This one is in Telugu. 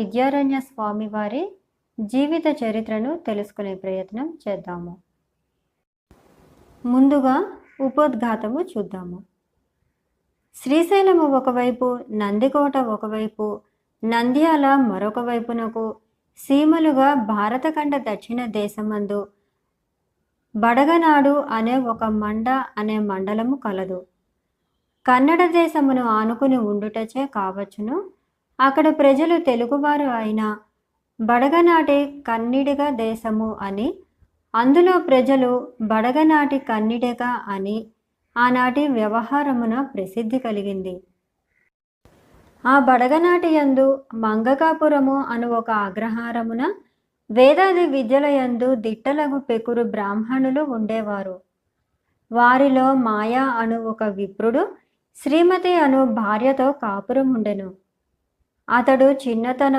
విద్యారణ్య స్వామి వారి జీవిత చరిత్రను తెలుసుకునే ప్రయత్నం చేద్దాము. ముందుగా ఉపోద్ఘాతము చూద్దాము. శ్రీశైలము ఒకవైపు, నందికోట ఒకవైపు, నంద్యాల మరొక వైపునకు సీమలుగా భారతఖండ దక్షిణ దేశమందు బడగనాడు అనే ఒక అనే మండలము కలదు. కన్నడ దేశమును ఆనుకుని ఉండుటచే కావచ్చును అక్కడ ప్రజలు తెలుగువారు అయిన బడగనాటి కన్నిడిగ దేశము అని, అందులో ప్రజలు బడగనాటి కన్నిడిగ అని ఆనాటి వ్యవహారమున ప్రసిద్ధి కలిగింది. ఆ బడగనాటి యందు మంగకాపురము అను ఒక అగ్రహారమున వేదాది విద్యల యందు దిట్టలగు పెకురు బ్రాహ్మణులు ఉండేవారు. వారిలో మాయా అను ఒక విప్రుడు శ్రీమతి అను భార్యతో కాపురం ఉండెను. అతడు చిన్నతనం